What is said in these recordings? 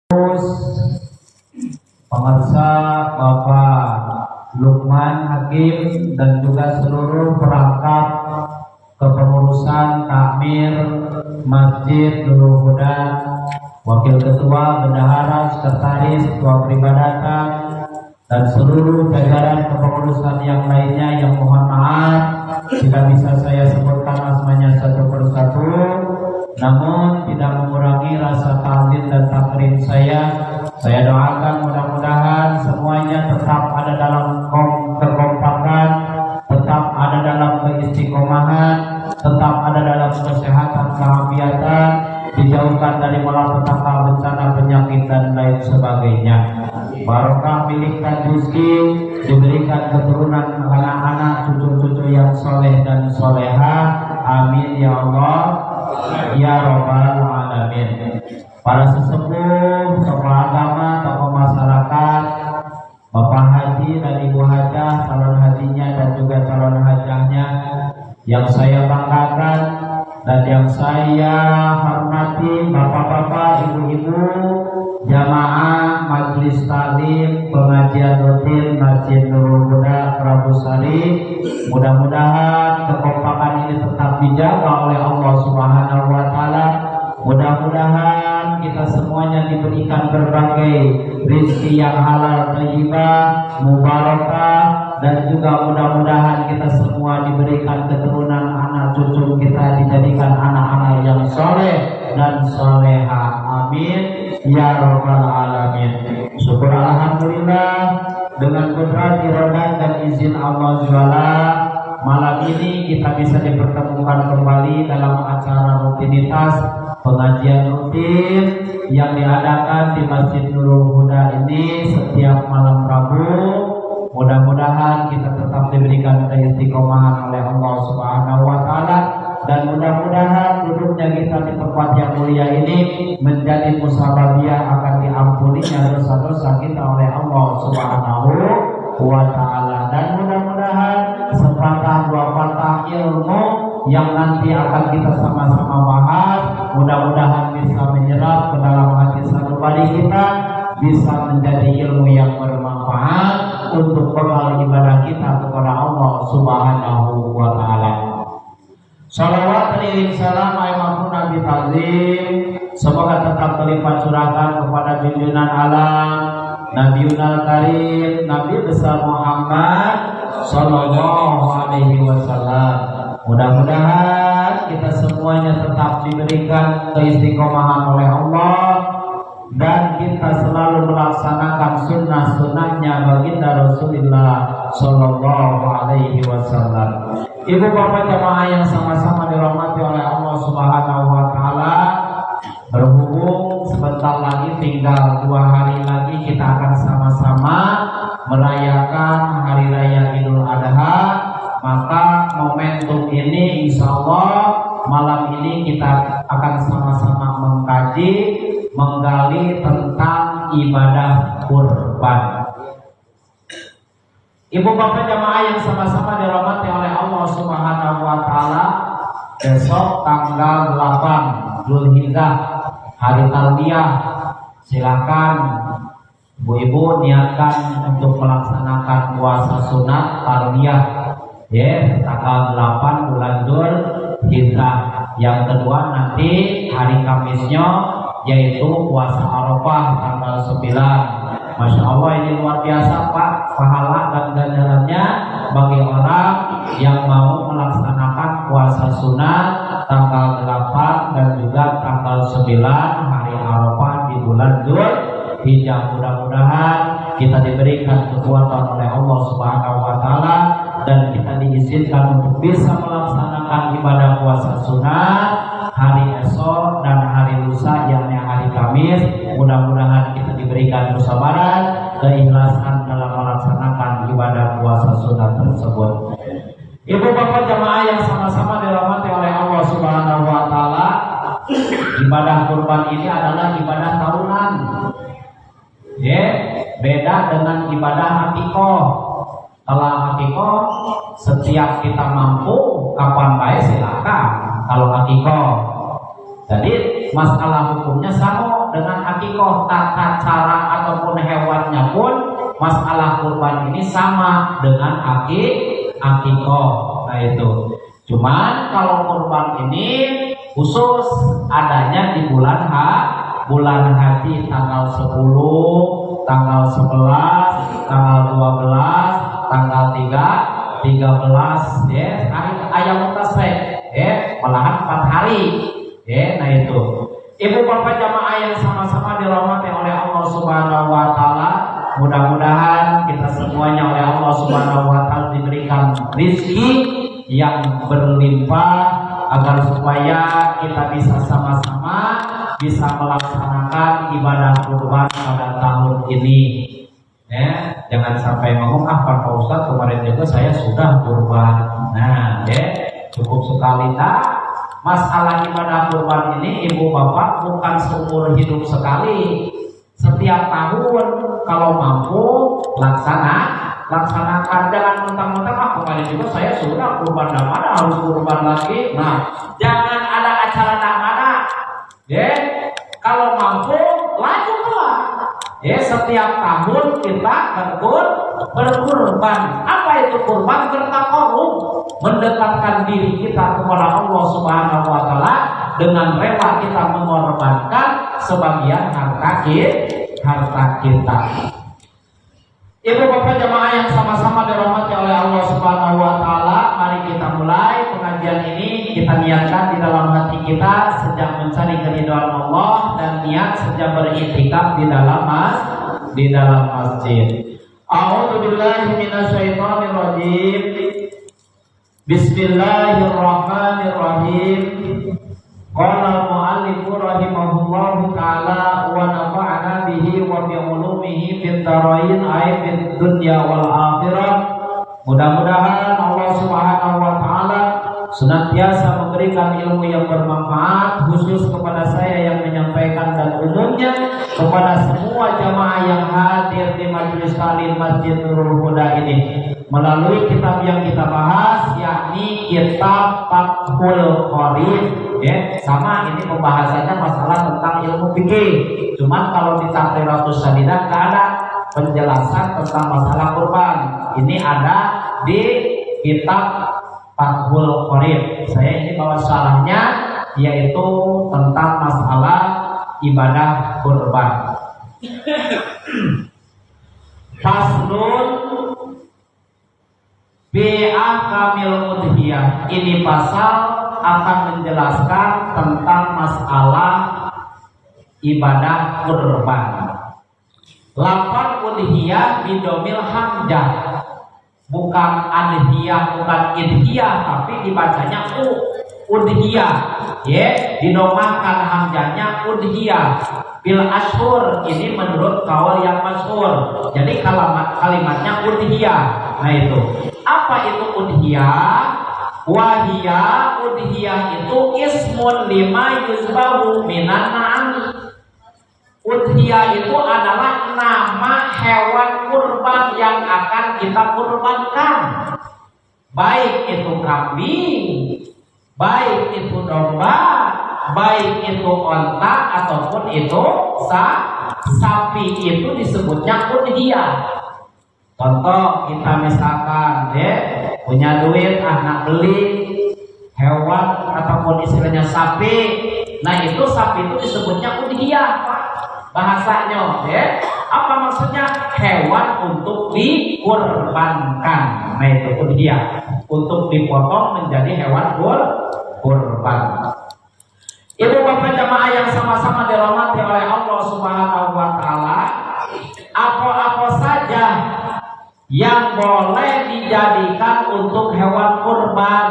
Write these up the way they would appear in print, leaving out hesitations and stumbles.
Pemirsa Bapak Lukman Hakim dan juga seluruh perangkat kepengurusan takmir Masjid Nurul Huda, Wakil Ketua, Bendahara, Sekretaris, Ketua Peribadatan, dan seluruh jajaran kepengurusan yang lainnya yang mohon maaf tidak bisa saya sebutkan asmanya satu persatu, namun tidak mengurangi rasa ta'zim dan takrim saya. Saya doakan mudah-mudahan semuanya tetap ada dalam kekompakan, tetap ada dalam keistiqomahan, tetap ada dalam kesehatan, keafiatan, dijauhkan dari malapetaka, bencana, penyakit dan lain sebagainya. Barokah milikkan rezeki, diberikan keturunan anak-anak, cucu-cucu yang soleh dan soleha. Amin ya Allah ya Rabbal Alamin. Para sesepuh, tokoh agama, tokoh masyarakat, Bapak Haji dan Ibu Hajah, calon hajinya dan juga calon hajahnya yang saya banggakan dan yang saya hormati, bapak-bapak, ibu-ibu, jamaah majelis taklim pengajian rutin Masjid Nurul Huda Prabusari. Mudah-mudahan kekompakan ini tetap dijaga oleh Allah Subhanahu wa taala. Mudah-mudahan kita semuanya diberikan berbagai rezeki yang halal, thayyibah, mubarakah, dan juga mudah-mudahan kita semua diberikan keturunan anak cucu kita dijadikan anak-anak yang soleh dan soleha. Amin ya Rabbal Alamin. Syukur alhamdulillah dengan kudrat, iradah dan izin Allah Subhanahu malam ini kita bisa dipertemukan kembali dalam acara rutinitas pengajian rutin yang diadakan di Masjid Nurul Huda ini setiap malam Rabu. Mudah-mudahan kita tetap diberikan keistiqomahan oleh Allah Subhanahu wa taala, dan mudah-mudahan duduknya kita di tempat yang mulia ini menjadi musababiyah akan diampuninya dosa-dosa kita oleh Allah Subhanahu wa taala. Dan mudah-mudahan sepatah dua patah ilmu yang nanti akan kita sama-sama bahas, mudah-mudahan bisa menyerap ke dalam hati sanubari kita, bisa menjadi ilmu yang bermanfaat untuk bekal ibadah kita kepada Allah Subhanahu wa taala. Shalawat dan iring salam aimamun nabi ta'zim semoga tetap berlimpah curahkan kepada junjungan alam Nabiul Karim, Nabi besar Muhammad sallallahu alaihi wasallam. Mudah-mudahan kita semuanya tetap diberikan keistiqomahan oleh Allah dan kita selalu melaksanakan sunnah-sunnahnya baginda Rasulullah sallallahu alaihi wasallam. Ibu bapak jamaah yang sama-sama dirahmati oleh Allah Subhanahu wa taala, berhubung sebentar lagi tinggal 2 hari lagi kita akan sama-sama merayakan hari raya Idul Adha, maka momentum ini insya Allah malam ini kita akan sama-sama menggali tentang ibadah kurban. Ibu bapak jamaah yang sama-sama dirahmati oleh Allah Subhanahu wa taala, besok tanggal 8 Zulhijjah hari Tarwiyah, silakan ibu-ibu niatkan untuk melaksanakan puasa sunat Tarwiyah ya, tanggal 8 bulan Zulhijjah. Yang kedua nanti hari Kamisnya yaitu puasa Arafah tanggal 9. Masya Allah, ini luar biasa Pak, pahala dan ganjarannya bagi orang yang mau melaksanakan puasa sunat tanggal 8 dan juga tanggal 9 hari Arafah di bulan Zulhijjah. Mudah-mudahan kita diberikan kekuatan oleh Allah Subhanahu wa taala dan kita diizinkan untuk bisa melaksanakan ibadah puasa sunat hari esok dan hari lusa yakni hari Kamis. Mudah-mudahan kita diberikan kesabaran, keikhlasan dalam melaksanakan ibadah puasa sunat tersebut. Ibu bapak jamaah yang sama-sama dirahmati oleh Allah Subhanahu wa taala, ibadah kurban ini adalah ibadah tahunan. Ya, beda dengan ibadah akikoh. Kalau akikoh setiap kita mampu kapan baik silakan. Kalau akikoh, jadi masalah hukumnya sama dengan akikoh, tata cara ataupun hewannya pun masalah kurban ini sama dengan akikoh. Nah itu. Cuman kalau kurban ini khusus adanya di bulan haji tanggal 10, tanggal 11, tanggal 12, tanggal 13 ya, hari ayam mutasrek ya, malahan 4 hari ya. Nah itu. Ibu bapak jamaah yang sama-sama dirahmati oleh Allah Subhanahu wa taala, mudah-mudahan kita semuanya oleh Allah Subhanahu wa taala diberikan rezeki yang berlimpah agar supaya kita bisa sama-sama bisa melaksanakan ibadah kurban pada tahun ini. Ya, jangan sampai ngomong Pak Ustadz kemarin juga saya sudah kurban. Nah, ya, cukup sekali masalah ibadah kurban ini ibu bapak bukan seumur hidup sekali. Setiap tahun kalau mampu laksanakan, jangan mentang-mentang kemarin juga saya sudah kurban damada harus kurban lagi. Nah, jangan ada acara damada. Ya, kalau mampu lanjutlah. Ya, setiap tahun kita berkurban. Apa itu kurban? Bertakarub, mendekatkan diri kita kepada Allah Subhanahu wa taala dengan rela kita mengorbankan sebagian harta kita. Ibu bapak jamaah yang sama-sama dirahmati oleh Allah Subhanahu wa taala, mari kita mulai pengajian ini. Kita niatkan di dalam hati kita sejak mencari keridhaan Allah dan niat sejak beriktikaf di dalam masjid. A'udzubillahi minasyaitonir rajim. Bismillahirrahmanirrahim. Qala al-mu'allif rahimahullahu ta'ala wa nafa'ana bihi wa bi ulumihi fid dharain ay fid dunya wal akhirah. Mudah-mudahan Allah Subhanahu wa taala senantiasa memberikan ilmu yang bermanfaat khusus kepada saya yang menyampaikan dan umumnya kepada semua jamaah yang hadir di majelis taklim Masjid Nurul Huda ini melalui kitab yang kita bahas, yakni kitab Fathul Qorib. Ya, sama ini pembahasannya masalah tentang ilmu fikih. Cuman kalau di Taqriratus Sadidah nggak ada penjelasan tentang masalah kurban. Ini ada di kitab Fathul Qorib. Saya ini bawa syarahnya, yaitu tentang masalah ibadah kurban. Faslun bi'ahkamil udhiyah. Ini pasal akan menjelaskan tentang masalah ibadah kurban. Lafaz udhiyah bidomil hamzah, bukan adhiyah, bukan idhiyah, tapi dibacanya udhiyah. Ya, didomahkan hamzahnya udhiyah. Bil ashur, ini menurut kaul yang masyhur. Jadi kalimatnya udhiyah. Nah itu. Apa itu udhiyah? Wahiyah, udhiyah itu ismun lima yuzbahu minan na'am. Udhiyah itu adalah nama hewan kurban yang akan kita kurbankan. Baik itu kambing, baik itu domba, baik itu onta ataupun itu sapi, itu disebutnya udhiyah. Contoh, kita misalkan punya duit nak beli hewan ataupun istilahnya sapi. Nah itu sapi itu disebutnya udhiyah bahasanya. Apa maksudnya? Hewan untuk dikurbankan. Nah itu udhiyah, untuk dipotong menjadi hewan kurban. Ibu bapak jamaah yang sama-sama dirahmati oleh Allah Subhanahu wa taala, apa-apa saja yang boleh dijadikan untuk hewan kurban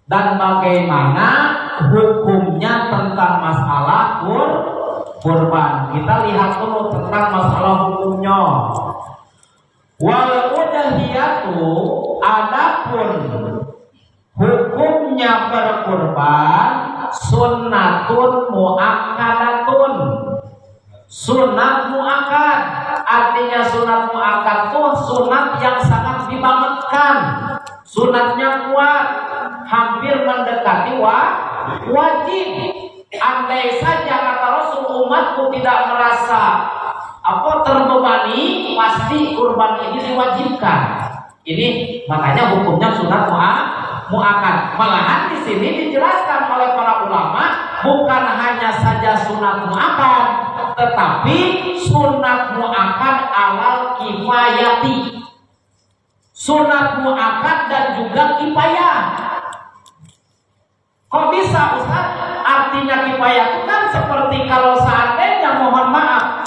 dan bagaimana hukumnya tentang masalah kurban. Kita lihat dulu tentang masalah hukumnya. Wal udhiyatu, adapun hukumnya berkurban, sunnatun muakkadatun. Sunat muakkad, artinya sunat muakkad itu sunat yang sangat dibangetkan. Sunatnya kuat, hampir mendekati wajib. andai saja kata Rasul umatku tidak merasa terbebani, pasti kurban ini diwajibkan. Ini makanya hukumnya sunat muakkad. Malahan di sini dijelaskan oleh para ulama bukan hanya saja sunat muakkad, tetapi sunat muakkad alal kifayati. Sunat muakkad dan juga kifayah. Kok bisa Ustaz? Artinya kifayah itu kan seperti kalau seandainya, mohon maaf,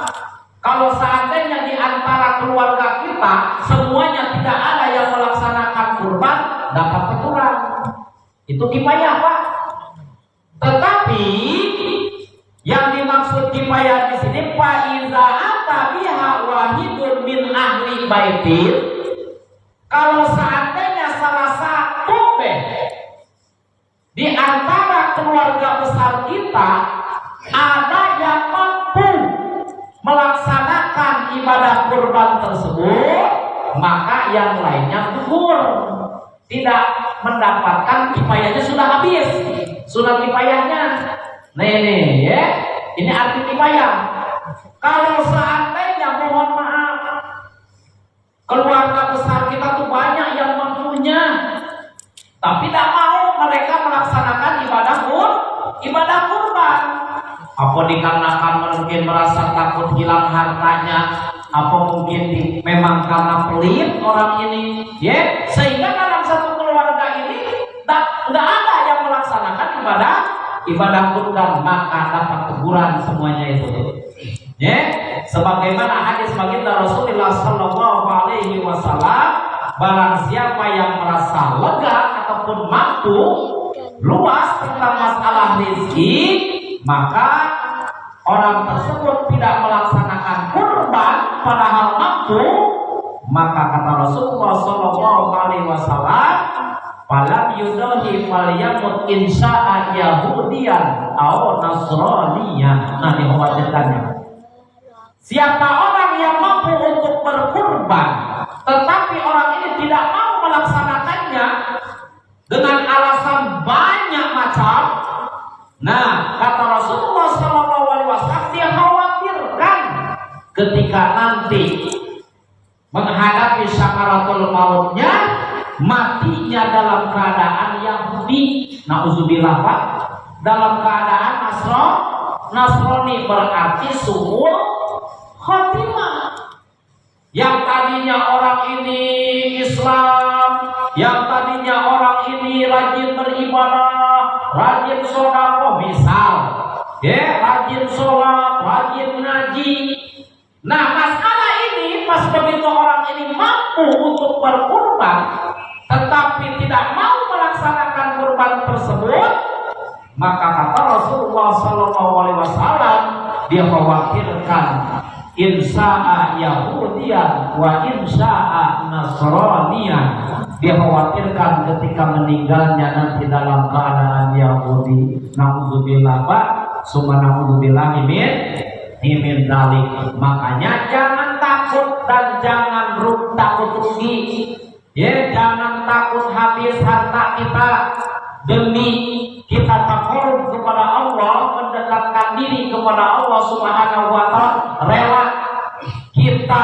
kalau seandainya di antara keluarga kita semuanya tidak ada yang melaksanakan kurban, dapat aturan. Itu kifayah, Pak. Tetapi yang dimaksud kifayah di sini fa iza ata biha wahidun min ahli baitin, kalau seandainya salah satu di antara keluarga besar kita ada yang mampu melaksanakan ibadah kurban tersebut, maka yang lainnya gugur, tidak mendapatkan kifayahnya, sudah habis sunat kifayahnya. Nih ya, ini arti kifayah. Kalau seandainya, mohon maaf, keluarga besar kita tuh banyak yang mampunya, tapi tidak mau mereka melaksanakan ibadah kurban. Apa dikarenakan mungkin merasa takut hilang hartanya, apa mungkin memang karena pelit orang ini, ya, sehingga dalam satu keluarga ini tidak ada yang melaksanakan ibadah kurban, maka dapat teguran semuanya itu. Ya, sebagaimana hadis baginda Rasulullah Sallallahu Alaihi Wasallam, barang siapa yang merasa lega ataupun mampu luas tentang masalah rezeki, maka orang tersebut tidak melaksanakan kurban padahal mampu, maka kata Rasulullah Sallallahu Alaihi Wasallam, falam yudahi falyamut insya'a yahudiyan atau nasraniyan. Nah, dikhawatirkannya, siapa orang yang mampu untuk berkurban tetapi orang ini tidak mau melaksanakannya dengan alasan banyak macam, nah, kata Rasulullah SAW, dia khawatirkan ketika nanti menghadapi sakaratul mautnya, matinya dalam keadaan Yahudi, na'udzubillah, Pak, dalam keadaan Nasrani, berarti suul khotimah. Yang tadinya orang ini Islam, yang tadinya orang ini rajin beribadah, rajin sedekah, misal, ya, rajin sholat, rajin ngaji. Nah, masalah ini pas begitu orang ini mampu untuk berkurban, tetapi tidak mau melaksanakan kurban tersebut, maka kata Rasulullah SAW, dia khawatirkan insya'a Yahudiyan wa insya'a Nasraniyan. Dia khawatirkan ketika meninggalnya nanti dalam keadaan Yahudi. Na'udzubillah, Pak, summa na'udzubillah min dzalik. Makanya jangan takut dan jangan takut rugi. Ya, jangan takut habis harta kita demi kita takarrub kepada Allah, mendekatkan diri kepada Allah Subhanahu wa Ta'ala, rela kita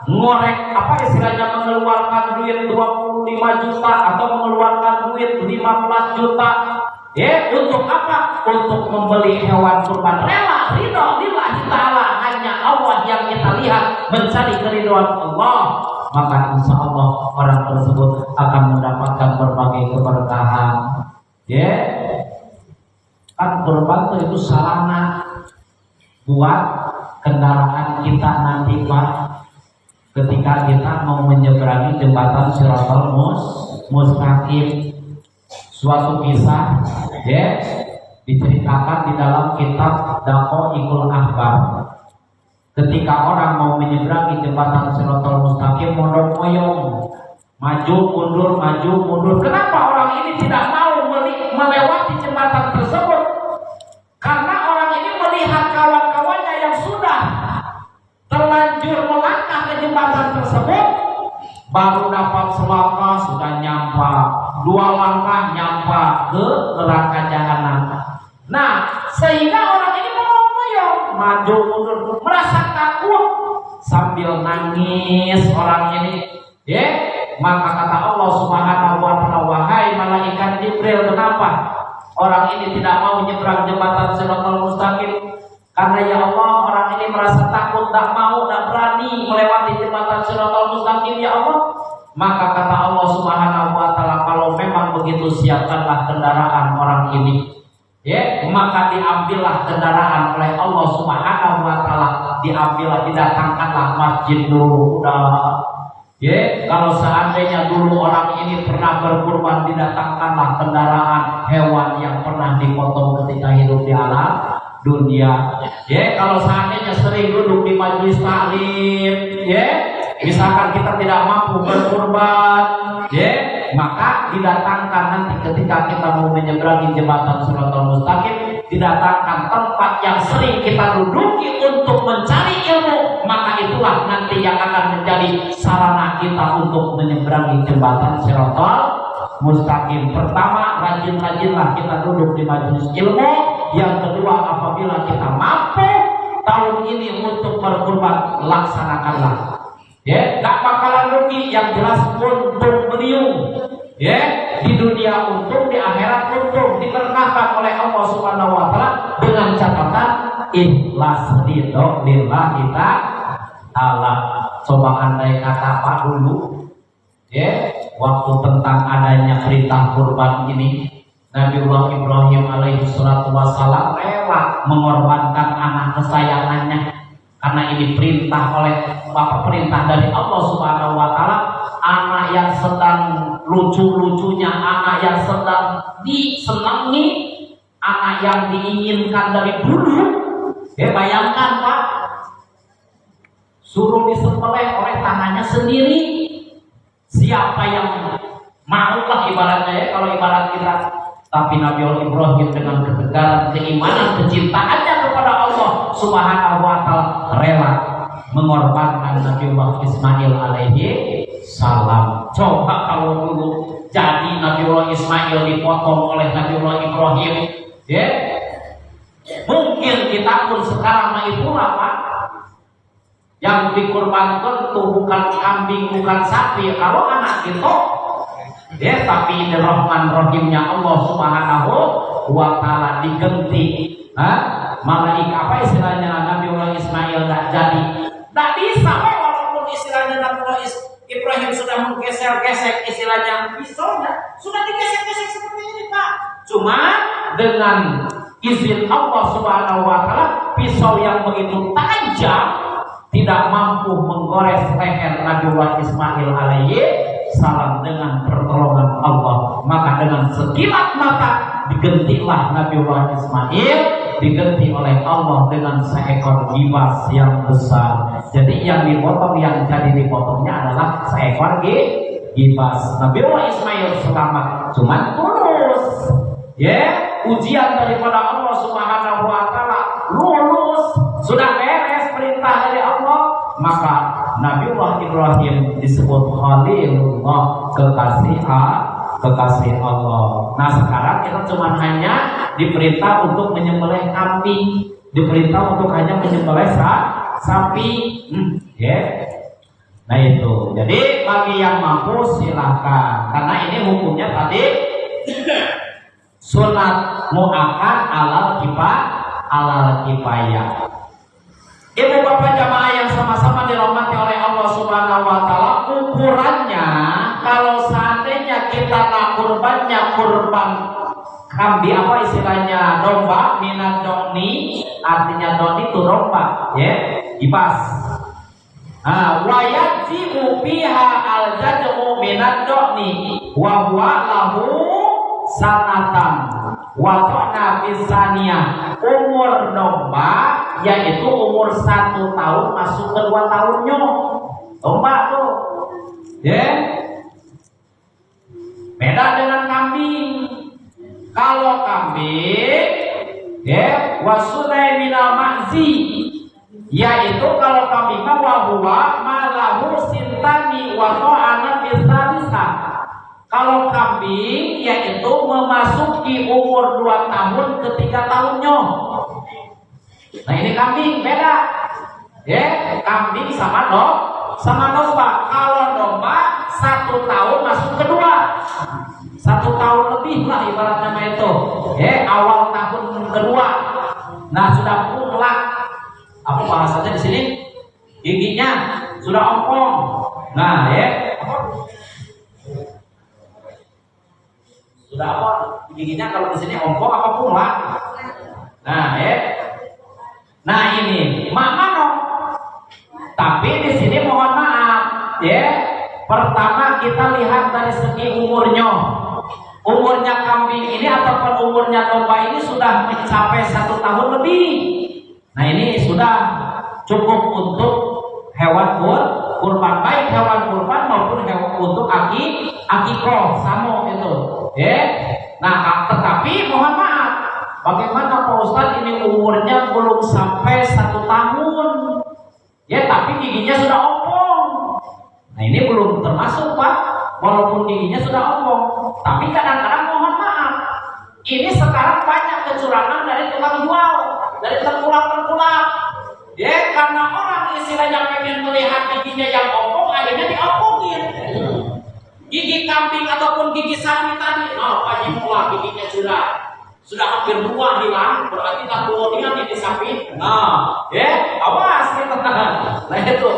ngorek istilahnya, mengeluarkan duit 25 juta atau mengeluarkan duit 15 juta, ya, untuk apa? Untuk membeli hewan kurban, rela, ridho lillahi ta'ala, hanya Allah yang kita lihat, mencari keridhaan Allah, maka insya Allah orang tersebut akan mendapatkan berbagai keberkahan. Ya, kan kurban itu sarana buat kendaraan kita nanti, Pak, ketika kita mau menyeberangi jembatan Shiratal Mustaqim. Suatu kisah, ya, diceritakan di dalam kitab Daqaiqul Akhbar. Ketika orang mau menyeberangi jembatan Shiratal Mustaqim, mondok-moyong, maju mundur. Kenapa orang ini tidak mau melewati jembatan tersebut? Karena orang ini melihat kawan-kawannya yang sudah terlanjur melangkah ke jembatan tersebut, baru dapat selangkah sudah nyampa, 2 langkah nyampa ke neraka jahanam. Nah, sehingga orang ini mengoyong maju mundur merasa takut sambil nangis orang ini ya. Maka kata Allah Subhanahu wa taala, wahai malaikat Jibril, kenapa orang ini tidak mau nyebrang jembatan Shiratal Mustaqim? Karena ya Allah, orang ini merasa takut, tak mau, tak berani melewati jembatan Shiratal Mustaqim ya Allah. Maka kata Allah Subhanahu wa taala, kalau memang begitu siapkanlah kendaraan orang ini. Ya, maka diambillah kendaraan oleh Allah Subhanahu wa taala, diambillah, didatangkanlah Masjid Nurul Huda. Ya, kalau seandainya dulu orang ini pernah berkurban, didatangkanlah kendaraan hewan yang pernah dipotong ketika hidup di alam dunia. Ya, kalau seandainya sering duduk di majelis taklim, ya, misalkan kita tidak mampu berkurban, ya, maka didatangkan nanti ketika kita mau menyeberangi jembatan Shiratal Mustaqim, didatangkan tempat yang sering kita duduki untuk mencari ilmu, maka itulah nanti yang akan menjadi sarana kita untuk menyeberangi jembatan Shiratal Mustaqim. Pertama, rajin-rajinlah kita duduk di majelis ilmu. Yang kedua, apabila kita mampu tahun ini untuk berkurban, laksanakanlah. Ya, tak bakalan rugi, yang jelas untung beliung. Ya, di dunia untung, di akhirat untung, diberkahkan oleh Allah Subhanahu wa taala dengan catatan ikhlas ridho lillahi ta'ala. Coba andai kata Pak dulu, ya, waktu tentang adanya perintah kurban ini, Nabiullah Ibrahim alaihi salatu wassalam rela mengorbankan anak kesayangannya karena ini perintah perintah dari Allah Subhanahu wa taala. Anak yang sedang lucu-lucunya, anak yang sedang disenangi, anak yang diinginkan dari dulu. Ya, bayangkan Pak, suruh disembelih oleh tangannya sendiri. Siapa yang mau lah ibaratnya, ya, kalau ibarat kita. Tapi Nabi Ibrahim dengan ketegaran keimanan, kecintaannya kepada Allah Subhanahu wa taala rela mengorbankan Nabiullah Ismail alaihi salam. Coba kalau dulu jadi Nabiullah Ismail dipotong oleh Nabiullah Ibrahim, ya, mungkin kita pun sekarang itulah Pak, yang dikurbankan itu bukan kambing, bukan sapi. Kalau anak itu, ya, tapi ini Rahman Rahimnya Allah Subhanahu wa taala digenti. Malaikat apa istilahnya Nabiullah Ismail tak jadi. Tak bisa, walaupun istilahnya Nabiullah Ibrahim sudah menggesek-gesek istilahnya pisaunya, sudah digesek-gesek seperti ini Pak. Cuma dengan izin Allah Subhanahu wa taala, pisau yang begitu tajam tidak mampu menggores leher Nabiullah Ismail alaihi salam dengan pertolongan Allah. Maka dengan sekilat mata digentilah Nabiullah Ismail, digenti oleh Allah dengan seekor gibas yang besar. Jadi yang dipotong, yang jadi dipotongnya adalah seekor gibas. Nabiullah Ismail selamat, cuma tulus. Ya, ujian daripada Allah Subhanahu wa taala, lulus, sudah beres perintah dari Allah. Maka Nabiullah Ibrahim disebut Khalilullah, kekasih Allah. Nah, sekarang kita cuma hanya diperintah untuk menyembelih kambing, diperintah untuk hanya menyembelih sapi, ya. Nah itu. Jadi bagi yang mampu silahkan, karena ini hukumnya tadi sunat muakkad alal kifayah. Ibu bapak jamaah yang sama-sama dirahmati oleh Allah Subhanahu wa taala, ukurannya kalau seandainya kita nak kurbannya kurban kambing, apa istilahnya, domba, minat doni, artinya doni itu domba, ya, ibas. Wajibu biha al-jad'u minat doni wa huwa lahu sanatan wa ta'na bisaniyah. Umur domba yaitu umur 1 tahun masuk ke 2 tahunnya domba tuh, ya. Beda dengan kambing. Kalau kambing, ya, wasunai minal ma'zi, yaitu kalau kambing wa huwa malahu sintani wa ta'ana bisalisa. Kalau kambing yaitu memasuki umur 2 tahun ke 3 tahunnya. Nah ini kambing beda. Ya, kambing sama domba. Kalau domba 1 tahun masuk kedua. 1 tahun lebih lah ibaratnya itu. Ya, awal tahun kedua. Nah sudah punglak. Apa bahasanya di sini? Giginya sudah ompong. Nah ya. Sudah apa? Giginya kalau di sini ompong apa punglak? Nah ya. Nah ini mak mano. Tapi di sini mohon maaf, ya. Pertama kita lihat dari segi umurnya. Umurnya kambing ini ataupun umurnya domba ini sudah mencapai 1 tahun lebih. Nah ini sudah cukup untuk hewan kurban, baik hewan kurban maupun hewan untuk akikoh sama itu. Ya. Nah tetapi mohon maaf, bagaimana Pak Ustadz ini umurnya belum sampai 1 tahun. Ya tapi giginya sudah ompong. Nah ini belum termasuk Pak, walaupun giginya sudah ompong. Tapi kadang-kadang mohon maaf, ini sekarang banyak kecurangan dari tukang jual, dari tengkulak-tengkulak. Ya karena orang istilahnya pengen melihat giginya yang ompong, akhirnya diompongin. Gigi kambing ataupun gigi sapi tadi, Pak Jimua giginya sudah hampir 2 hilang, berarti tak kemudian ini sapi. Nah, ya, awas kita. Nah itu,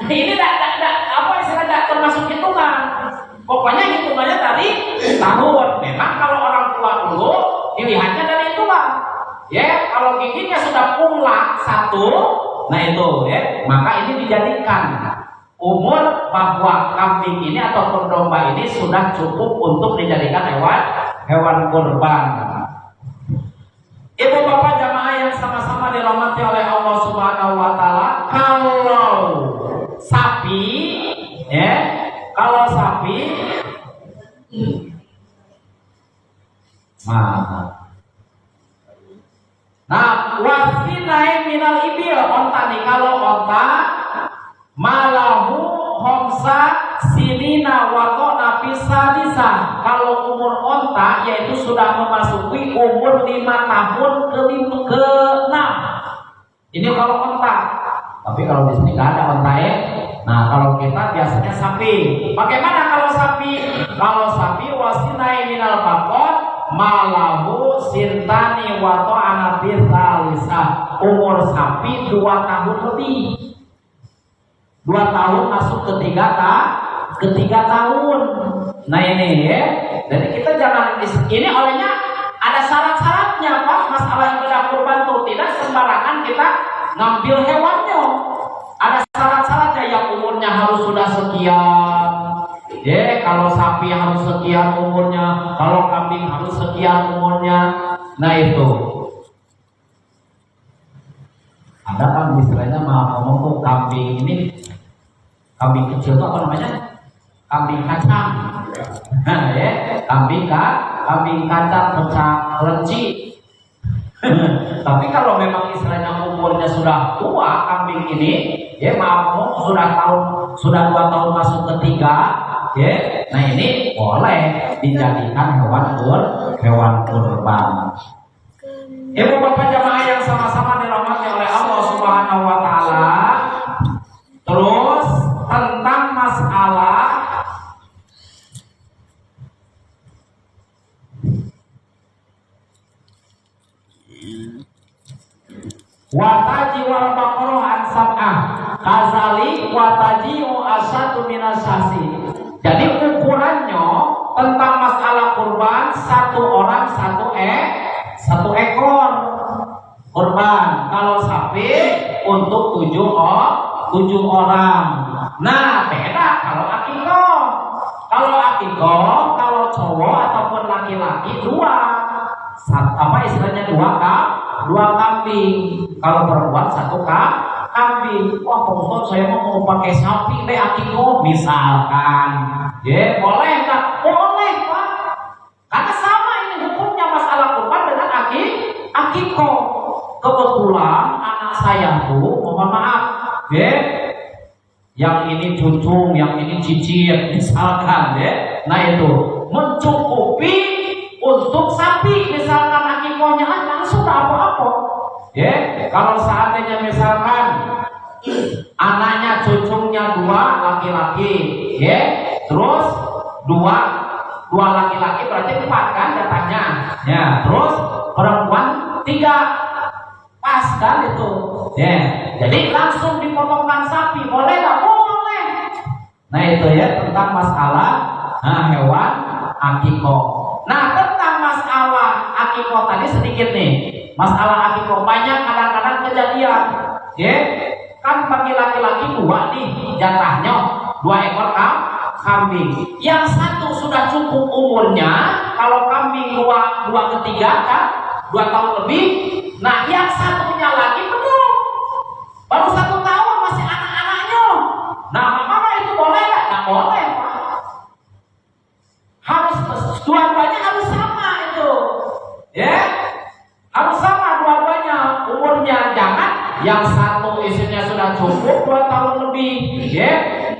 ini apa istilahnya termasuk hitungan. Pokoknya hitungannya dari tahun. Memang kalau orang tua dulu dilihatnya dari hitungan. Ya, kalau giginya sudah punglak 1, nah itu, ya, maka ini dijadikan umur bahwa kambing ini ataupun domba ini sudah cukup untuk dijadikan hewan kurban. Ibu bapak jamaah yang sama-sama dirahmati oleh Allah Subhanahu wa taala, kalau sapi ya, kalau sapi nah wasinai minal ibil, onta nih, kalau onta malahu homsa sinina wato napisa bisa. Kalau umur onta yaitu sudah memasuki umur 5 tahun ke 6. Ini kalau onta. Tapi kalau di sini nggak ada onta ya. Nah kalau kita biasanya sapi. Bagaimana kalau sapi? Kalau sapi wasinai minal bakot malahu sintani wato anapisa lisa. Umur sapi 2 tahun lebih. 2 tahun masuk ke 3 tahun. Nah ini ya. Jadi kita jangan, ini olehnya ada syarat-syaratnya Pak. Masalah ibadah kurban itu tidak sembarangan kita ngambil hewannya. Ada syarat-syaratnya, yang umurnya harus sudah sekian. Ya, kalau sapi harus sekian umurnya, kalau kambing harus sekian umurnya. Nah itu. Ada kan istilahnya ngomong tuh kambing ini, kambing kecil itu apa namanya? Kambing kacang. Nah, ya, kambing kacang pecah lenci. Tapi kalau memang istilahnya umurnya sudah tua kambing ini, ya maaf sudah 2 tahun masuk ke 3, ya. Nah ini boleh dijadikan hewan kurban. Ibu bapak jamaah yang sama-sama dirahmati oleh Allah Subhanahu wa taala. Terus tentang masalah wataji wal baqarah an sab'ah kazali wataji asatu minasasi. Jadi ukurannya tentang masalah kurban 1 orang 1 ekor kurban. Kalau sapi untuk 7 orang. Nah beda kalau akikoh. Kalau cowok ataupun laki-laki 2. Apa istilahnya 2 kambing. Kalau perempuan 1 kambing. Wah Pak Ustaz, saya mau pakai sapi deh akikoh misalkan. Ya boleh nggak? Boleh Pak. Karena sama ini hukumnya masalah kurban dengan akikoh. Kebetulan anak saya tuh, mohon maaf, ya, yang ini cucung, yang ini cicit, misalkan, ya. Nah itu mencukupi untuk sapi, misalkan akikohnya langsung apa-apa. Kalau seandainya misalkan anaknya cucunya 2 laki-laki, terus dua laki-laki berarti 4 kan datanya, terus perempuan 3, pas kan itu, jadi langsung dipotongkan sapi, boleh nggak? Boleh. Nah itu tentang masalah hewan akikoh. Nah tentang masalah akikoh tadi sedikit nih, masalah akikoh banyak kadang-kadang kejadian, kan bagi laki-laki 2 nih jatahnya 2 ekor kambing. Yang satu sudah cukup umurnya, kalau kambing 2 ketiga kan 2 tahun lebih. Nah yang satunya lagi belum, baru 1 tahun, masih anak-anaknya. Nah maka itu boleh nggak? Nggak boleh, Pak. Harus dua-duanya harus sama itu, harus sama dua-duanya umurnya. Jangan yang satu isinya sudah cukup 2 tahun lebih,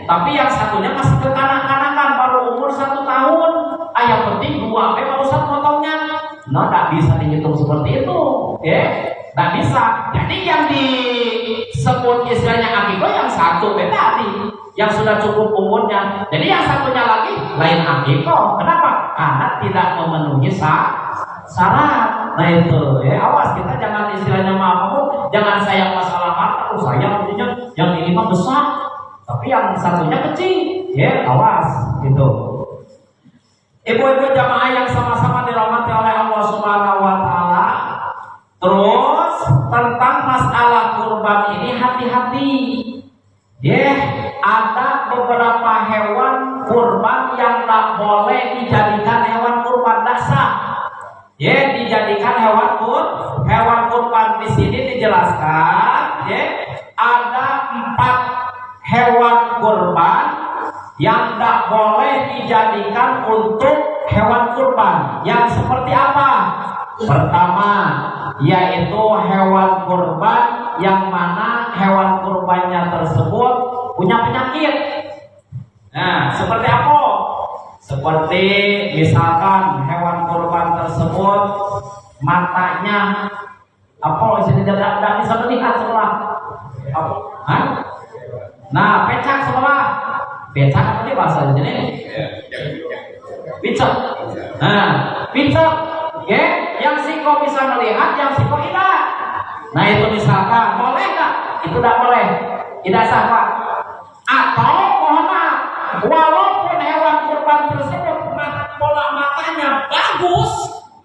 tapi yang satunya masih kekanak-kanakan, baru umur 1 tahun. Yang penting 2 baru 1 potongnya. Nah, tidak bisa dihitung seperti itu, tidak bisa. Jadi yang disebut istilahnya akikoh yang satu tadi, yang sudah cukup umurnya. Jadi yang satunya lagi lain akikoh. Kenapa? Karena tidak memenuhi syarat. Nah itu, awas kita jangan istilahnya jangan sayang masalah harta. Sayang artinya yang ini mah besar, tapi yang satunya kecil, awas gitu. Ibu-ibu jamaah yang sama-sama dirahmati oleh Allah Subhanahu wa Ta'ala. Terus tentang masalah kurban ini hati-hati. Ada beberapa hewan kurban yang tak boleh dijadikan hewan kurban dasar. Dijadikan hewan kurban. Di sini dijelaskan, ada 4 hewan kurban yang tak boleh dijadikan untuk hewan kurban. Yang seperti apa? Pertama, yaitu hewan kurban yang mana hewan kurbannya tersebut punya penyakit. Nah, seperti apa? Seperti misalkan hewan kurban tersebut matanya tidak bisa melihat sebelah. Nah, pecak sebelah. Pecak apa nih bahasa di sini? Picek. Nah, picek. Yang siko bisa melihat, yang siko tidak. Nah itu misalkan boleh nggak? Itu tidak boleh, tidak sah, Pak. Atau mohon maaf, walaupun hewan kurban tersebut pola matanya bagus,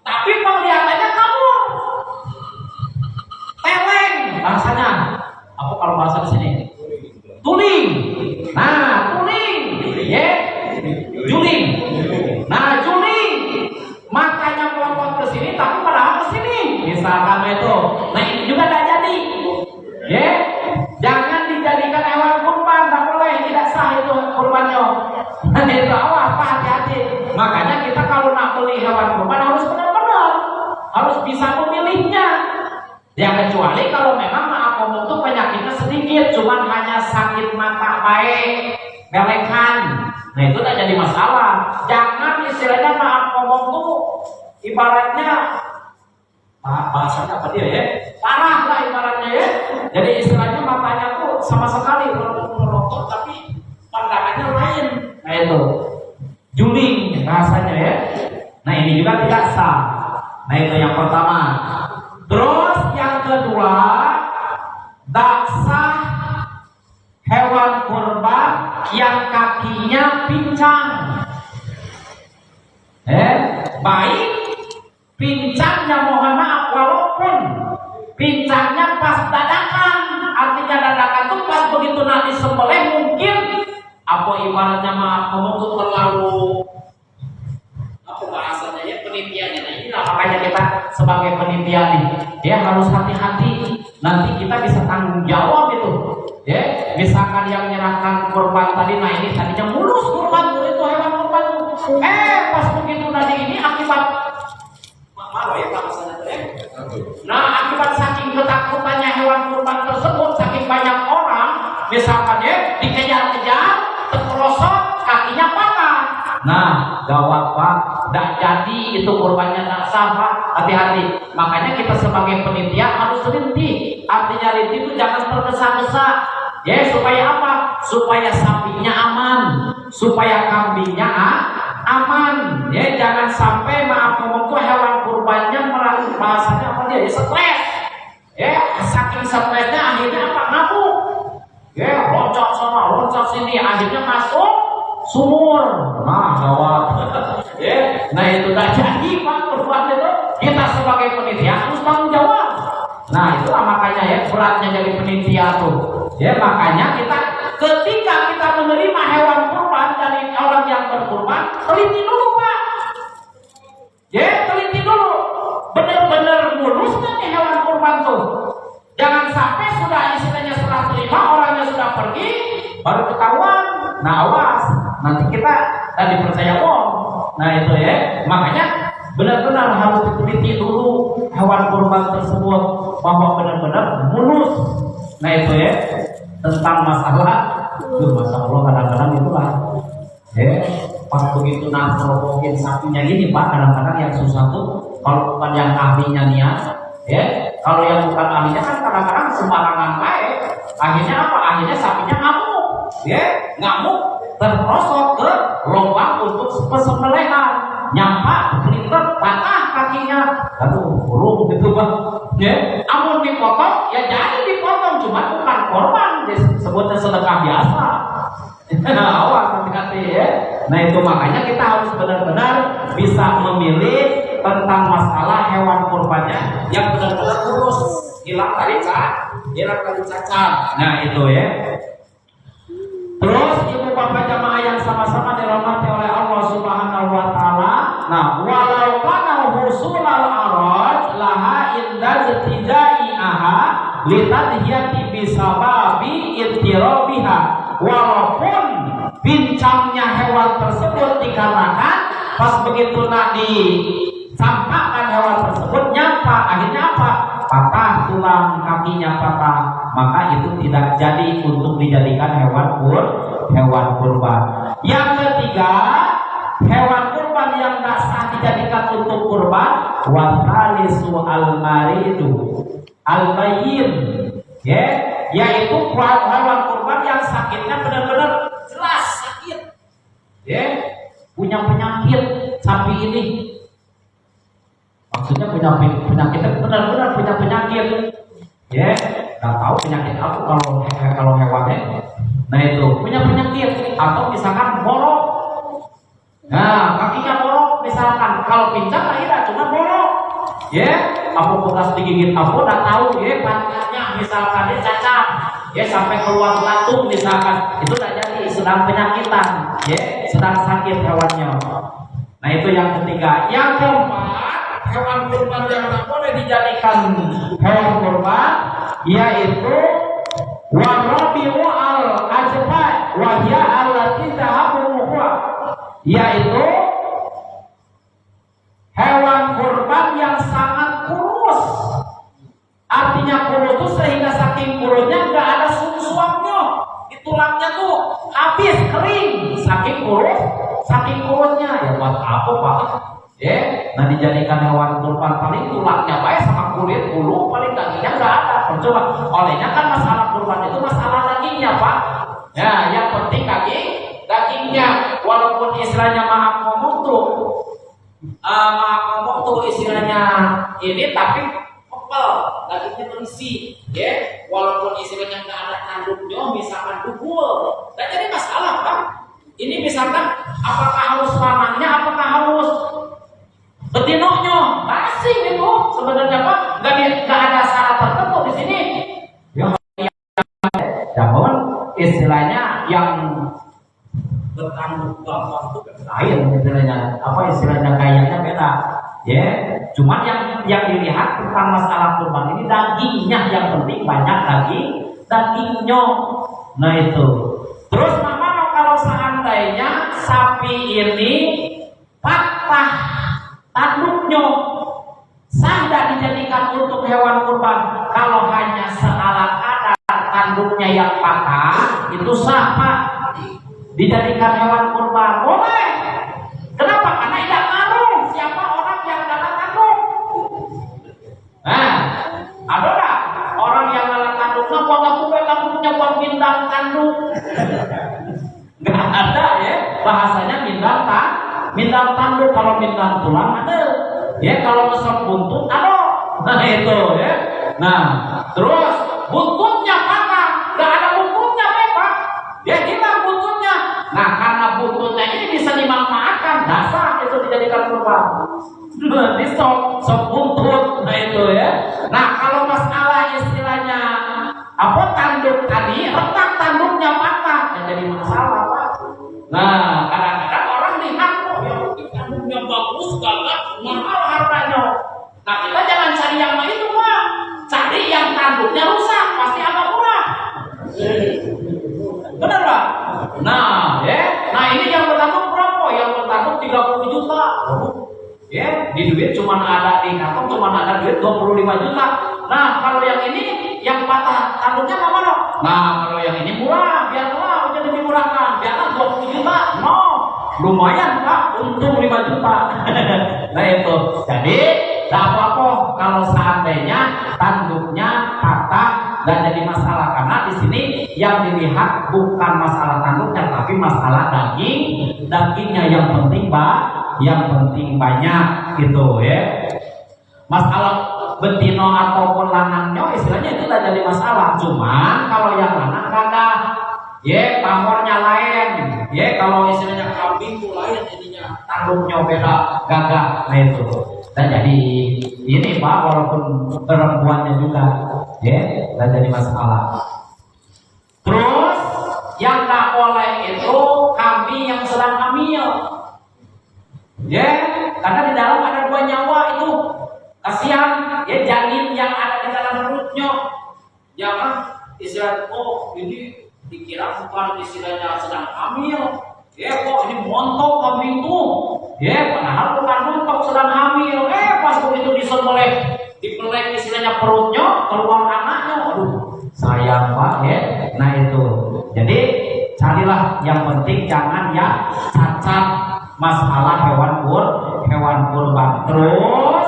tapi penglihatannya kabur, teleng bahasanya. Apa kalau bahasa di sini? Tuling. Nah, tuling, juling. Nah, juling. Matanya melontot ke sini, tapi padahal ke sini. Misalkan itu. Nah, ini juga tidak jadi. Jangan dijadikan hewan kurban, tidak boleh, tidak sah itu kurbannya. Nah, itu awas, Pak, hati-hati. Makanya kita kalau nak beli hewan kurban harus benar-benar, harus bisa memilihnya. Ya kecuali kalau memang maaf untuk penyakitnya sedikit, cuman hanya sakit mata baik, belekan. Nah itu tak jadi masalah. Jangan istilahnya maaf ngomong tuh ibaratnya bahasanya apa dia parah lah ibaratnya Jadi istilahnya matanya tuh sama sekali melotot tapi pandangannya lain. Nah itu juling bahasanya Nah ini juga tidak sah. Nah itu yang pertama. Terus yang kedua, tak sah hewan kurban yang kakinya pincang. Baik pincangnya mohon maaf, walaupun pincangnya pas dadakan, artinya dadakan itu pas begitu nanti sembelih mungkin apa ibaratnya maaf ngomong tuh terlalu apa bahasanya penitiannya. Nah inilah makanya kita sebagai penitia nih harus hati-hati, nanti kita bisa tanggung jawab itu. Misalkan yang menyerahkan kurban tadi, nah ini tadinya mulus kurban itu hewan kurban pas begitu tadi ini akibat malu bahasanya nah akibat saking ketakutannya hewan kurban tersebut, saking banyak orang misalkan dikejar-kejar terperosok kakinya patah. Nah, gawat Pak, tidak jadi itu kurbannya tidak sah Pak. Hati-hati. Makanya kita sebagai penitia harus rinci. Artinya rinci itu jangan tergesa-gesa. Ya, supaya apa? Supaya sapinya aman, supaya kambingnya aman. Ya, jangan sampai maaf ngomong tuh hewan kurbannya meraih bahasanya apa dia? Stres. Ya, saking stresnya akhirnya apa? Ngamuk. Ya, loncat sana, loncat sini, akhirnya masuk sumur. Nah, gawat. Ya, nah itu tak jadi Pak kurban itu. Kita sebagai penitia harus tanggung jawab. Nah, itulah makanya ya beratnya jadi penitia tuh. Ya, makanya kita ketika kita menerima hewan kurban dari orang yang berkurban, teliti dulu Pak. Ya, teliti dulu. Benar-benar mulusnya nih hewan kurban tuh. Jangan sampai sudah istilahnya setelah terima orangnya sudah pergi baru ketahuan. Nah, awas nanti kita tadi percaya bohong. Nah itu ya, makanya benar-benar harus diteliti dulu hewan kurban tersebut bahwa benar-benar mulus. Nah itu ya tentang masalah kadang-kadang itulah ya pas begitu mungkin sapinya ini Pak, kadang-kadang yang susah tuh kalau bukan yang ahlinya niat ya, kalau yang bukan ahlinya kan kadang-kadang sembarangan baik. Akhirnya apa? Akhirnya sapinya ngamuk ya, ngamuk terprosok ke lubang untuk pesembelihan, nyampak kelinter patah kakinya, aduh burung gitu Pak ya. Amun dipotong ya jadi dipotong, cuma bukan korban, disebutnya sedekah biasa. Awas hati-hati ya. Nah itu makanya kita harus benar-benar bisa memilih tentang masalah hewan kurbannya yang benar-benar kurus, hilang dari cacat. Nah itu ya. Terus ibu bapak jamaah yang sama-sama dirahmati oleh Allah Subhanahu wa taala. Nah, walau kana husulal araj laha inda jtijaiha litadhiyati bisababi ittirabiha. Walaupun bincangnya hewan tersebut dikarenakan pas begitu nak dicampakkan hewan tersebut nyapa, akhirnya apa? Patah tulang kakinya patah, maka itu tidak jadi untuk dijadikan hewan kurban. Yang ketiga, hewan kurban yang tak sah dijadikan untuk kurban, watalisu al-maridu al-bayyin, ya, yaitu hewan kurban yang sakitnya benar-benar jelas sakit, ya, punya penyakit sapi ini. Maksudnya punya penyakit benar-benar punya penyakit, ya, nggak tahu penyakit apa kalau hewannya. Nah itu punya penyakit atau misalkan borok, nah kakinya borok misalkan, kalau pincang tidak cuma borok, ya, apa bekas digigit apa nggak tahu, ya, pantatnya misalkan dia cacat, ya, sampai keluar latung misalkan, itu tidak jadi, sedang penyakitan, ya, sedang sakit hewannya. Nah itu yang ketiga. Yang keempat, hewan kurban yang tak boleh dijadikan hewan kurban yaitu warabiu al ajfa wahya allati tahabuha, yaitu hewan kurban yang sangat kurus. Artinya kurus itu sehingga saking kurusnya nggak ada suam-suamnya, di tulangnya tuh habis kering, saking kurusnya. Ya buat apa Pak? Ya, nah dijadikan hewan kurban paling tulangnya baik sama kulit bulu, paling dagingnya nggak ada. Coba, olehnya kan masalah kurban itu masalah dagingnya Pak. Ya, yang penting dagingnya, walaupun istilahnya maaf ngomong tuh istilahnya ini, tapi pepel, dagingnya berisi, ya, walaupun istilahnya nggak ada tanduknya, misalkan dubul, nggak jadi masalah Pak. Ini misalkan apakah harus panahnya, apakah harus betinoknya, masih itu sebenarnya Pak, nggak ada syarat tertentu di sini. Namun istilahnya yang bertanggung jawab itu lain, istilahnya apa, istilahnya kayaknya beda, ya. Cuman yang dilihat tentang masalah kurban ini dagingnya yang penting, banyak dagingnya. Nah itu. Terus mana kalau seandainya sapi ini patah tanduknya, sah tidak dijadikan untuk hewan kurban? Kalau hanya sealat kadar tanduknya yang patah, itu sah Pak, dijadikan hewan kurban, boleh. Kenapa? Karena tidak ngaruh siapa orang yang dalam tanduk. Nah, ada nggak orang yang dalam tanduknya kamu punya buang bintang tanduk? Nggak ada ya, bahasanya bintang tanduk. Kalau bintang tulang ada, ya kalau kesel buntut ada. Nah itu ya. Nah, terus buntutnya patah, nggak ada buntutnya Pak. Dia hilang buntutnya. Nah, karena buntutnya ini bisa dimanfaatkan, dasar itu dijadikan kurban. Di sop buntut, nah itu ya. Nah, kalau masalah istilahnya apa tanduk tadi, retak tanduknya patah, ya jadi masalah Pak. Nah, kadang-kadang orang lihat kok yang tanduknya bagus, gagah, mahal harganya. Nah, kita jangan cari yang itu Pak. Cari yang tanduknya rusak, pasti agak murah. Benar Pak? Nah, ya. Nah, ini yang bertanduk berapa? Yang bertanduk 30 juta. Ya, di duit cuma ada di kantong cuma ada duit 25 juta. Nah, kalau yang ini yang patah tanduknya mana? Nah, kalau yang ini murah, biarlah jadi dimurahkan. Biarlah 20 juta. No. Lumayan Pak, untung 5 juta. Nah itu. Jadi, tidak apa-apa kalau seandainya tanduknya patah dan jadi masalah, karena di sini yang dilihat bukan masalah tanduknya tapi masalah dagingnya yang penting Pak, yang penting banyak gitu ya. Masalah betino ataupun lanangnya istilahnya itu tidak jadi masalah. Cuman kalau yang lanang gagah, ya pamornya lain, ya kalau istilahnya kambing itu lain jadinya tanduknya beda gagah. Nah itu. Dan jadi ini Pak, walaupun perempuannya juga, ya, dan jadi masalah. Terus yang tak boleh itu kambing yang sedang hamil, ya, karena di dalam ada 2 nyawa itu. Kasihan, ya janin yang ada di dalam perutnya, jangan istilah ini dikira bukan istilahnya sedang hamil. Ya kok ini montok kambing tuh, ya padahal bukan montok, sedang hamil. Pas begitu disembelih, dipelek istilahnya perutnya, keluar anaknya, aduh sayang Pak ya. Nah itu, jadi carilah yang penting jangan ya cacat masalah hewan kurban. Terus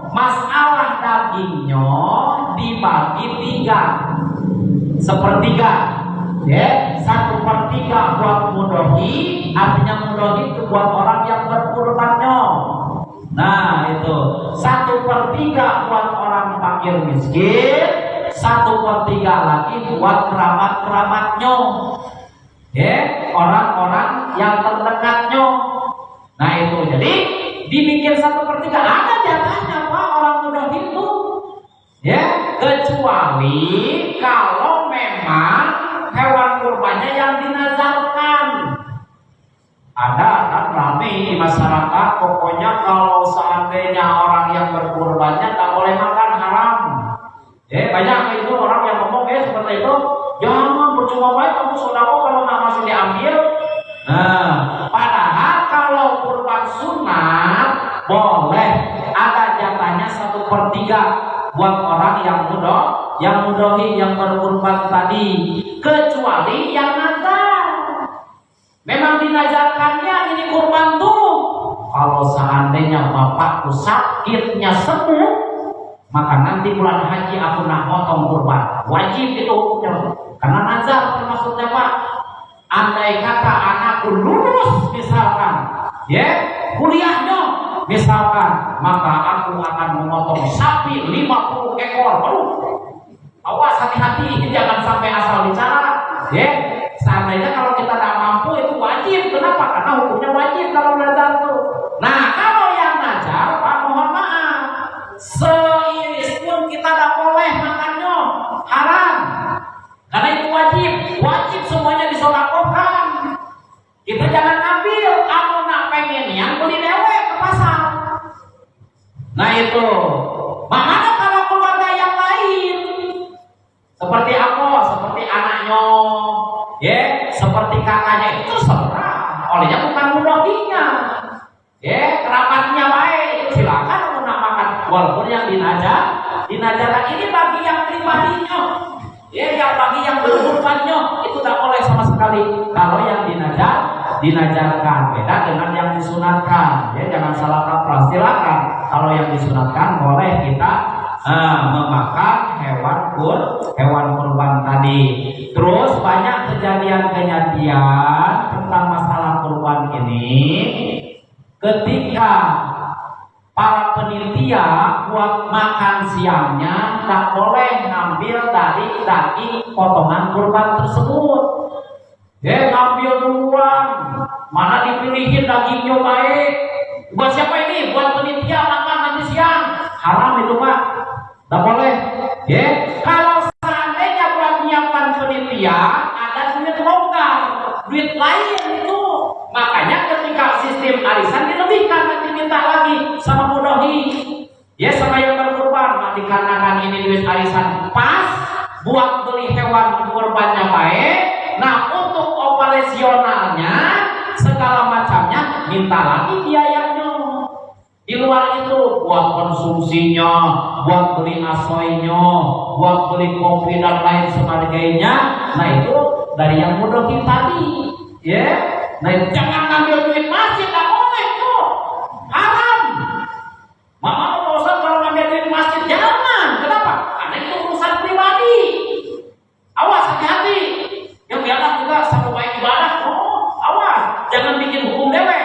masalah dagingnya dibagi 3 sepertiga. Ya, 1/3 buat mudohi, artinya mudohi itu buat orang yang berkurbannya. Nah itu 1/3 buat orang fakir miskin, 1/3 lagi buat kerabat-kerabatnya, ya orang-orang yang terdekatnya. Nah itu jadi dibikin 1/3 ada jatahnya Pak orang mudohi itu, ya kecuali kalau memang hewan kurbannya yang dinazarkan. Ada kan rame di masyarakat, pokoknya kalau seandainya orang yang berkurbannya tak boleh makan, haram. Banyak itu orang yang ngomong seperti itu, jangan percuma baik kamu sodako kalau nggak masih diambil. Nah, padahal kalau kurban sunat boleh ada jatahnya 1/3 buat orang yang mudohi, yang berkurban tadi, kecuali yang nazar. Memang dinazarkannya ini kurban tuh. Kalau seandainya bapakku sakitnya sembuh, maka nanti bulan haji aku nak potong kurban. Wajib itu hukumnya. Karena nazar termasuknya Pak. Andai kata anakku lulus misalkan, ya kuliahnya misalkan, maka aku akan memotong sapi 50 ekor. Awas hati-hati, jangan sampai asal bicara. Ya, seandainya kalau kita tidak mampu itu wajib. Kenapa? Karena hukumnya wajib kalau nazar itu. Nah, kalau yang nazar, Pak mohon maaf, seiris pun kita tidak boleh makannya, haram. Karena itu wajib semuanya disodakohkan. Kita jangan ambil, aku nak pengen yang beli dewe ke pasar. Nah itu, mana kalau keluarga yang lain, seperti aku, seperti anaknya, ya, seperti kakaknya itu serah. Olehnya bukan mudohinya, ya, kerabatnya baik, silakan aku nak makan. Walaupun yang dinazar ini bagi yang pribadinya. Ya, yang bagi yang berkurbannya itu tak boleh sama sekali. Kalau yang dinazar dinajarkan, beda dengan yang disunatkan. Ya, jangan salah kaprah. Silakan kalau yang disunatkan boleh kita memakan hewan kurban tadi. Terus banyak kejadian-kejadian tentang masalah kurban ini ketika para penitia buat makan siangnya tidak boleh ngambil dari daging potongan kurban tersebut. Ya, ngambil duluan, mana dipilihin dagingnya baik. Buat siapa ini? Buat penitia makan nanti siang. Haram itu Pak, tidak boleh. Ya, kalau seandainya buat menyiapkan penitia ada duit lokal, duit lain itu, makanya ketika sistem arisan dilebihkan nanti minta lagi sama mudohi. Ya, sama yang berkurban. Nah, dikarenakan ini duit arisan pas buat beli hewan kurbannya baik. Nah, untuk operasionalnya segala macamnya minta lagi biayanya. Di luar itu buat konsumsinya, buat beli asoinya, buat beli kopi dan lain sebagainya. Nah, itu dari yang mudohi tadi. Ya, nah itu jangan ngambil duit masjid, tak boleh tuh, haram. Mama Ustaz kalau ngambil duit masjid jangan. Kenapa? Karena itu urusan pribadi. Awas, hati-hati. Yang biarlah kita satu baik ibadah. Awas, jangan bikin hukum dewek.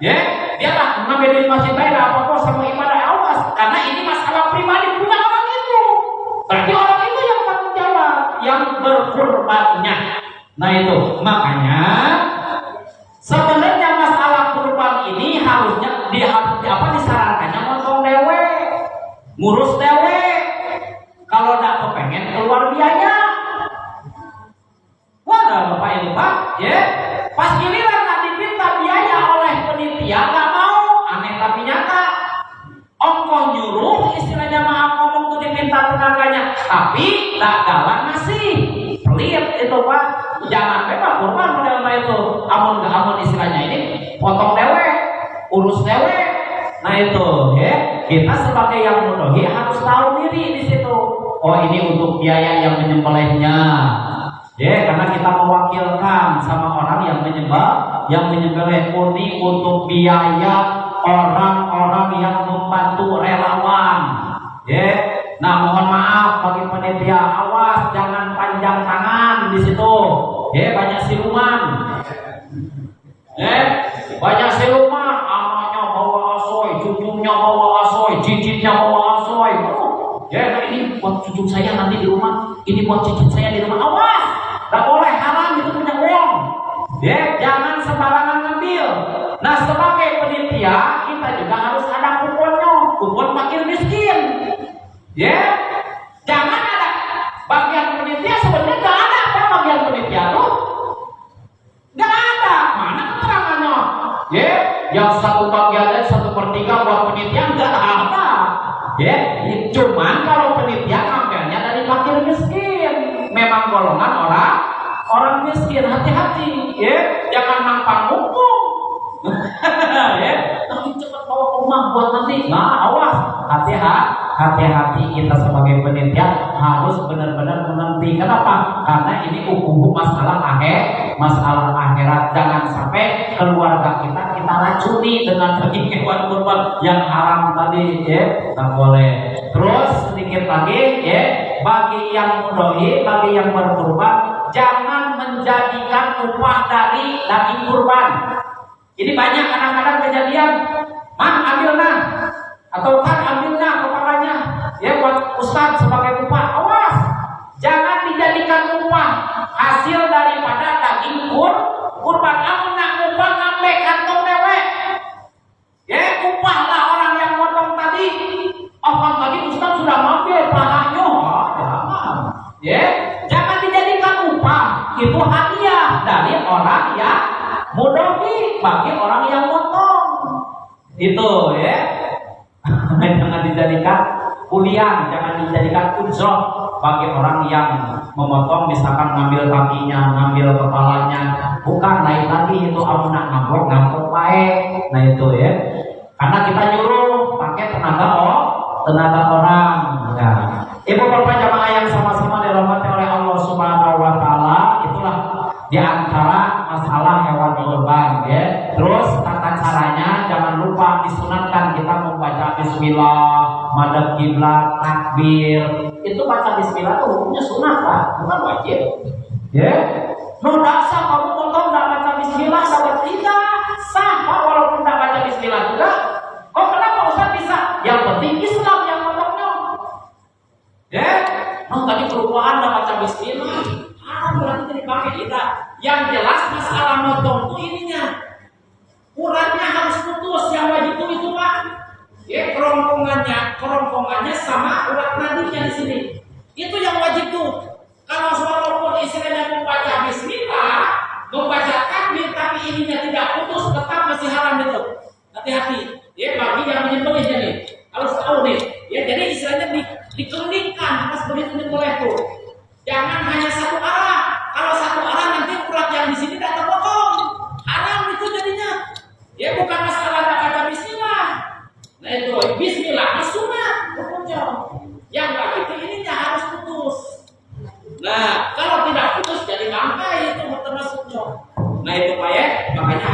Ya, biarlah ngambil duit masjid baik apa kok sama ibadah. Awas, karena ini masalah pribadi punya orang itu. Berarti orang itu yang tanggung jawab, yang berkurbannya. Nah itu makanya sebenarnya masalah kurban ini harusnya disarankannya motong dewe, ngurus dewe. Kalau tidak kepengen keluar biaya, wadah Bapak Ibu Pak, ya. Pas giliran nanti minta biaya oleh penitia nggak mau, aneh tapi nyata. Ongkong nyuruh, istilahnya maaf ngomong tuh diminta tenaganya, tapi tak galak ngasih. Pelit itu Pak. Jangan memang kurban model itu. Amun istilahnya ini potong dewe, urus dewe. Nah itu ya, kita sebagai yang mudohi harus tahu diri di situ. Oh, ini untuk biaya yang menyembelihnya. Ya, karena kita mewakilkan sama orang yang menyembelih. Ini untuk biaya orang-orang yang membantu relawan. Ya. Nah, mohon maaf bagi panitia, awas jangan panjang tangan di situ. Ya, banyak siluman. Ya, banyak siluman. Anaknya bawa asoy, cucunya bawa asoy, cicitnya bawa asoy. Ya, ini buat cucu saya nanti di rumah, ini buat cicit saya di rumah. Awas, tidak boleh, haram, itu punya uang. Ya, jangan sembarangan ngambil. Nah, sebagai panitia kita juga harus ada kuponnya, kupon fakir miskin. Ya, jangan ada bagian penitia. Sebenarnya nggak ada apa bagian penitia tuh, nggak ada. Mana keterangannya? Ya, yang satu bagian dan 1/3 buat penitia nggak ada. Ya, cuman kalau penitia ngambilnya dari fakir miskin, memang golongan orang miskin. Hati-hati, ya, jangan nampang hukum. Ya, tapi cepat bawa ke rumah buat nanti. Nah, awas, hati-hati kita sebagai penitia harus benar-benar mengerti. Kenapa? Karena ini hukum masalah akhirat. Jangan sampai keluarga kita racuni dengan daging hewan kurban yang haram tadi, ya, tak boleh. Terus sedikit lagi, ya, bagi yang mudohi, bagi yang berkurban, jangan menjadikan upah dari daging kurban. Ini banyak kadang-kadang kejadian, man ambil nah, atau kan ambil nah kepalanya, ya buat ustaz sebagai upah. Awas, jangan dijadikan upah hasil daripada daging kurban. Aku nak upah ngambil kantong dewe, ya upahlah orang yang motong tadi. Oh kan tadi ustaz sudah ngambil pahanya, jangan, ya jangan dijadikan upah. Itu hadiah dari orang yang mudohi bagi orang yang motong. Itu ya. Jangan dijadikan kuliah, jangan dijadikan ujroh bagi orang yang memotong, misalkan ngambil kakinya, ngambil kepalanya. Bukan, lain lagi itu amunak ngambok baik. Nah itu ya. Karena kita nyuruh pakai tenaga orang. Nah, Ibu bapak jamaah yang sama-sama dirahmati oleh Allah Subhanahu wa taala, itulah di antara masalah hewan kurban ya. Terus tata caranya jangan lupa disunatkan kita membaca bismillah, madhab kiblat, takbir. Itu baca bismillah itu hukumnya sunat Pak, bukan wajib. Ya. No dasar kamu potong enggak baca bismillah dapat tidak sah Pak walaupun enggak baca bismillah juga. Kok kenapa Ustaz bisa? Yang penting Islam yang potongnya. Ya. No tadi perubahan enggak baca bismillah. Berarti dipakai tidak. Yang jelas masalah motong itu ininya uratnya harus putus, yang wajib itu Pak ya, kerongkongannya sama urat nadinya di sini itu yang wajib tuh. Kalau walaupun istilahnya membaca bismillah, membaca takbir, tapi ininya tidak putus, tetap masih haram itu. Hati-hati ya bagi yang menyembelihnya nih, harus tahu nih ya. Jadi istilahnya dikelilingkan pas begitu nyembelih tuh. Jangan hanya satu arah. Kalau satu arah nanti urat yang di sini tidak terpotong. Haram itu jadinya. Ya bukan masalah tidak baca bismillah. Nah itu bismillah sunat hukumnya. Yang lagi itu ininya harus putus. Nah kalau tidak putus jadi bangkai itu termasuknya. Nah itu Pak ya. Makanya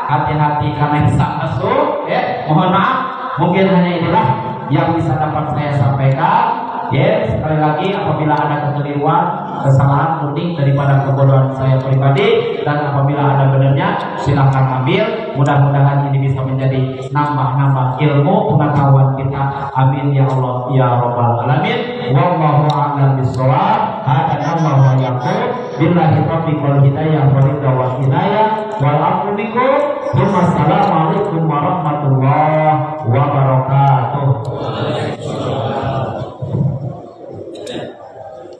hati-hati karena bisa masuk. Ya mohon maaf. Mungkin hanya inilah yang bisa dapat saya sampaikan. Ya, sekali lagi apabila ada kekeliruan, kesalahan murni daripada kebodohan saya pribadi, dan apabila ada benarnya silakan ambil. Mudah-mudahan ini bisa menjadi nambah-nambah ilmu pengetahuan kita. Amin ya Allah ya rabbal alamin. Wallahu a'lam bishawab. Hada wa yaqul billahi taufiq wal hidayah wa ridha wa